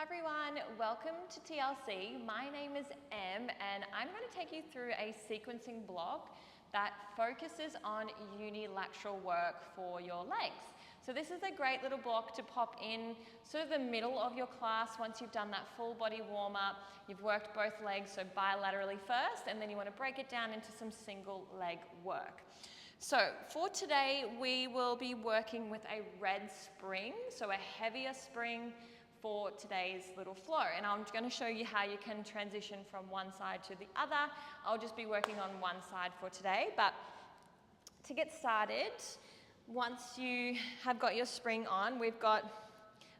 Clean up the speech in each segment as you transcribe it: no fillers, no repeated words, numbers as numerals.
everyone, welcome to TLC. My name is Em and I'm going to take you through a sequencing block that focuses on unilateral work for your legs. So this is a great little block to pop in sort of the middle of your class once you've done that full body warm up. You've worked both legs, so bilaterally first, and then you want to break it down into some single leg work. So for today, we will be working with a red spring, so a heavier spring for today's little flow. And I'm going to show you how you can transition from one side to the other. I'll just be working on one side for today. But to get started, once you have got your spring on, we've got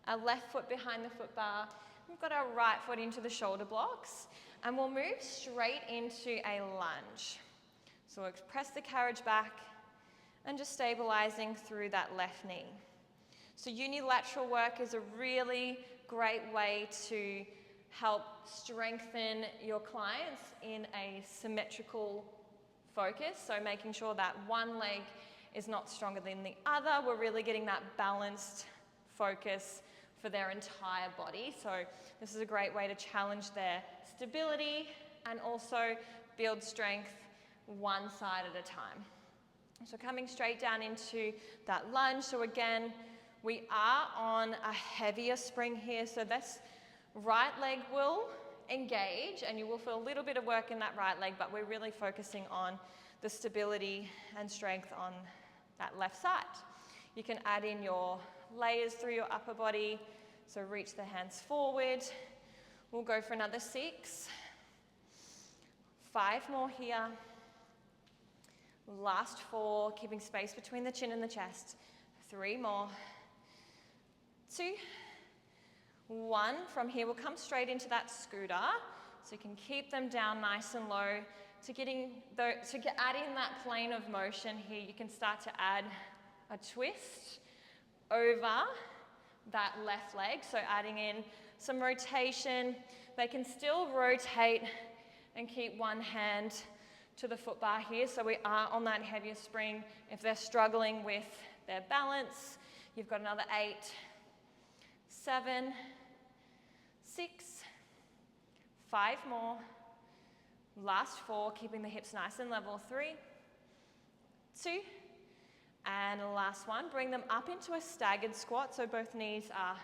our left foot behind the foot bar. We've got our right foot into the shoulder blocks. And we'll move straight into a lunge. So we'll press the carriage back and just stabilizing through that left knee. So unilateral work is a really great way to help strengthen your clients in a symmetrical focus. So making sure that one leg is not stronger than the other. We're really getting that balanced focus for their entire body. So this is a great way to challenge their stability and also build strength one side at a time. So coming straight down into that lunge. So again, we are on a heavier spring here. So this right leg will engage and you will feel a little bit of work in that right leg, but we're really focusing on the stability and strength on that left side. You can add in your layers through your upper body. So reach the hands forward. We'll go for another 6. 5 more here. Last 4, keeping space between the chin and the chest. 3 more. 2, 1. From here, we'll come straight into that scooter. So you can keep them down nice and low. To add in that plane of motion here, you can start to add a twist over that left leg. So adding in some rotation. They can still rotate and keep one hand to the foot bar here. So we are on that heavier spring. If they're struggling with their balance, you've got another 8, 7, 6, 5 more. Last 4, keeping the hips nice and level. 3, 2, and last 1. Bring them up into a staggered squat, so both knees are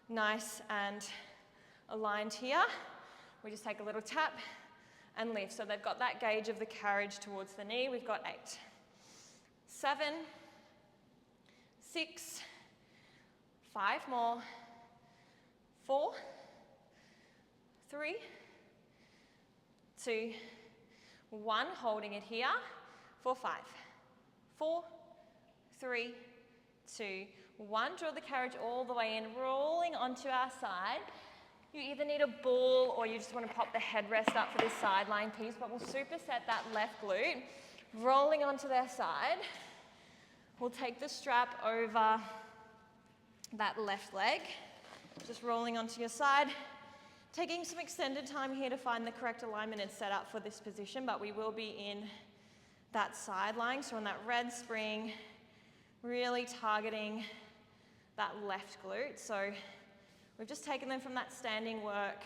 nice and aligned here. We just take a little tap and lift. So they've got that gauge of the carriage towards the knee. We've got 8, 7, 6, 5 more. 4, 3, 2, 1. Holding it here for 5, 4, 3, 2, 1. Draw the carriage all the way in, rolling onto our side. You either need a ball or you just want to pop the headrest up for this sideline piece, but we'll superset that left glute. Rolling onto their side. We'll take the strap over that left leg. Just rolling onto your side. Taking some extended time here to find the correct alignment and setup for this position, but we will be in that sideline. So on that red spring, really targeting that left glute. So we've just taken them from that standing work,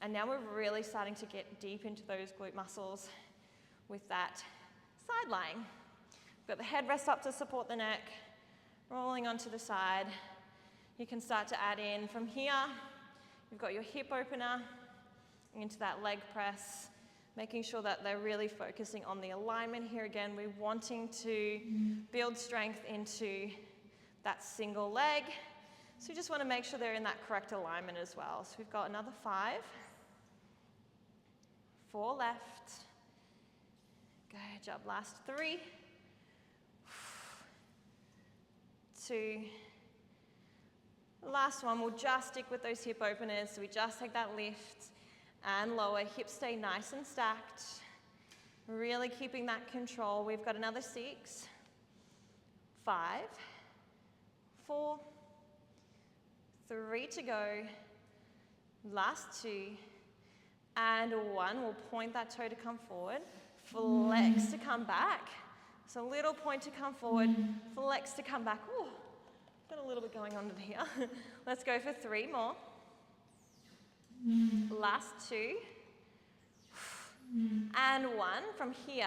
and now we're really starting to get deep into those glute muscles with that side lying. We've got the headrest up to support the neck, rolling onto the side. You can start to add in from here. You've got your hip opener into that leg press, making sure that they're really focusing on the alignment here. Again, we're wanting to build strength into that single leg. So you just want to make sure they're in that correct alignment as well. So we've got another 5, 4 left. Good job. Last 3, 2. Last 1, we'll just stick with those hip openers. So we just take that lift and lower. Hips stay nice and stacked. Really keeping that control. We've got another 6, 5, 4, 3 to go. Last 2 and 1. We'll point that toe to come forward. Flex to come back. So a little point to come forward. Flex to come back. Ooh. Got a little bit going on here. Let's go for 3 more. Last 2. And 1. From here,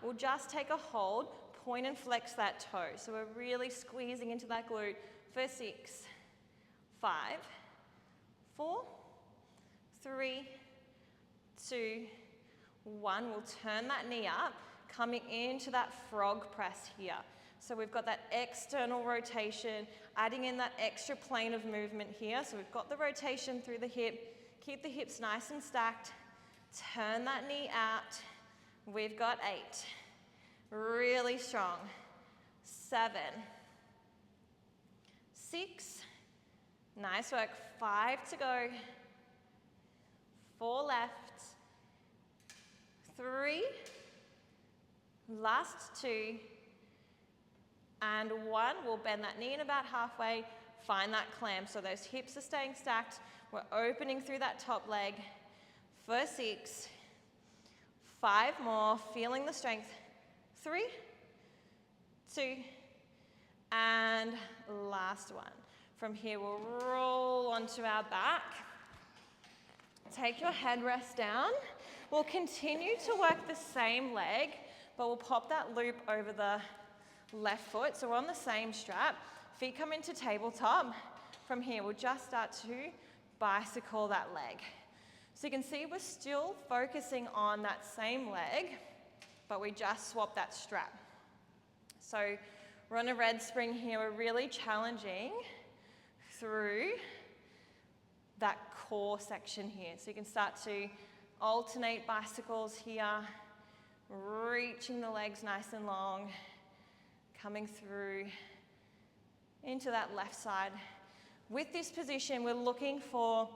we'll just take a hold, point and flex that toe. So we're really squeezing into that glute for 6, 5, 4, 3, 2, 1. We'll turn that knee up, coming into that frog press here. So we've got that external rotation, adding in that extra plane of movement here. So we've got the rotation through the hip, keep the hips nice and stacked, turn that knee out. We've got 8, really strong, 7, 6, nice work, 5 to go, 4 left, 3, last 2, and 1. We'll bend that knee in about halfway, find that clamp so those hips are staying stacked. We're opening through that top leg for 6, 5 more, feeling the strength, 3, 2, and last 1. From here, we'll roll onto our back. Take your headrest down. We'll continue to work the same leg, but we'll pop that loop over the left foot. So we're on the same strap. Feet come into tabletop. From here, we'll just start to bicycle that leg. So you can see we're still focusing on that same leg, but we just swap that strap. So we're on a red spring here. We're really challenging through that core section here. So you can start to alternate bicycles here, reaching the legs nice and long, coming through into that left side. With this position, we're looking for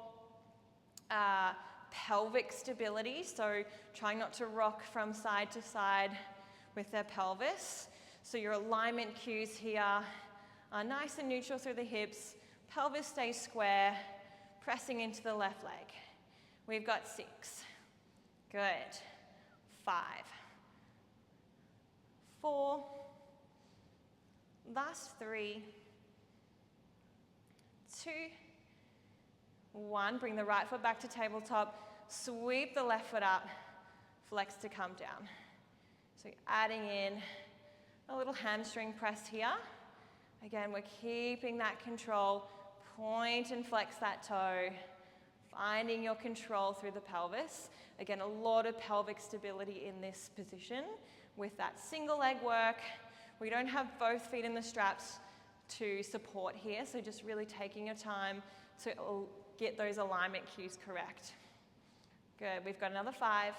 pelvic stability, so trying not to rock from side to side with their pelvis. So your alignment cues here are nice and neutral through the hips, pelvis stays square, pressing into the left leg. We've got 6. Good. 5. 4. Last 3. 2. 1. Bring the right foot back to tabletop. Sweep the left foot up. Flex to come down. So adding in a little hamstring press here. Again, we're keeping that control. Point and flex that toe. Finding your control through the pelvis. Again, a lot of pelvic stability in this position. With that single leg work, we don't have both feet in the straps to support here, so just really taking your time to get those alignment cues correct. Good, we've got another 5.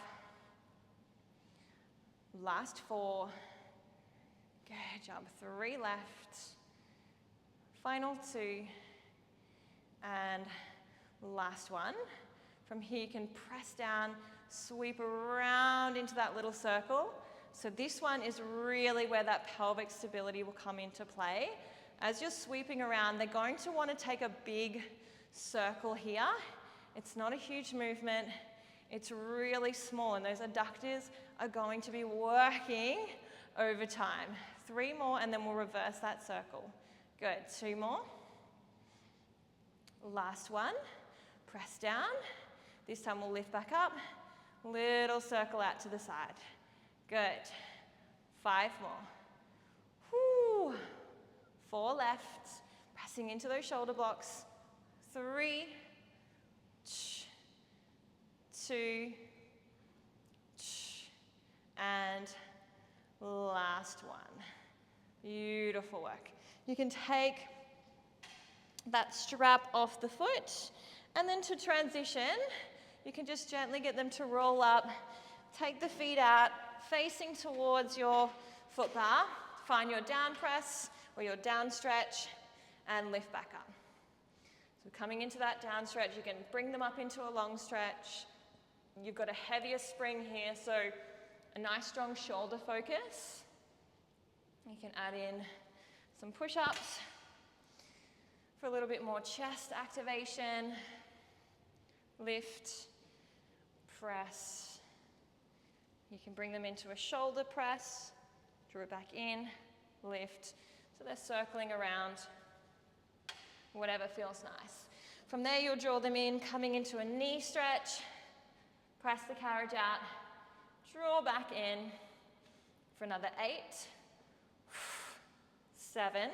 Last 4. Good job, 3 left. Final 2. And last 1. From here you can press down, sweep around into that little circle. So this one is really where that pelvic stability will come into play. As you're sweeping around, they're going to want to take a big circle here. It's not a huge movement. It's really small, and those adductors are going to be working over time. 3 more, and then we'll reverse that circle. Good. 2 more. Last 1. Press down. This time we'll lift back up. Little circle out to the side. Good. 5 more. Whoo. 4 left. Pressing into those shoulder blocks. 3, 2, and last 1. Beautiful work. You can take that strap off the foot, and then to transition, you can just gently get them to roll up, take the feet out, facing towards your foot bar, find your down press or your down stretch, and lift back up. So coming into that down stretch, you can bring them up into a long stretch. You've got a heavier spring here, so a nice strong shoulder focus. You can add in some push-ups for a little bit more chest activation. Lift, press. You can bring them into a shoulder press, draw it back in, lift. So they're circling around, whatever feels nice. From there, you'll draw them in, coming into a knee stretch. Press the carriage out. Draw back in for another 8, 7,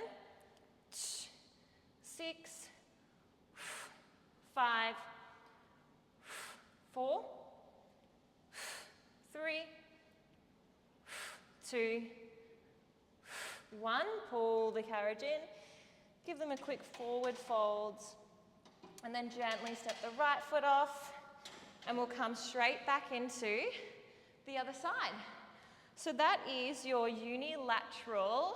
6, 5, 4, 3, 2, 1. Pull the carriage in. Give them a quick forward fold. And then gently step the right foot off. And we'll come straight back into the other side. So that is your unilateral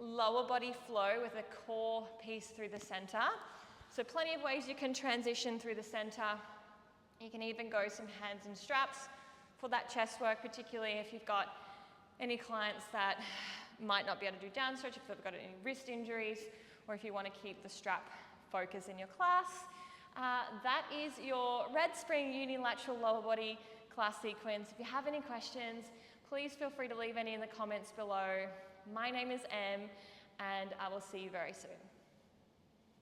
lower body flow with a core piece through the center. So plenty of ways you can transition through the center. You can even go some hands and straps for that chest work, particularly if you've got any clients that might not be able to do down stretch, if they've got any wrist injuries, or if you want to keep the strap focus in your class. That is your red spring unilateral lower body class sequence. If you have any questions, please feel free to leave any in the comments below. My name is Em, and I will see you very soon.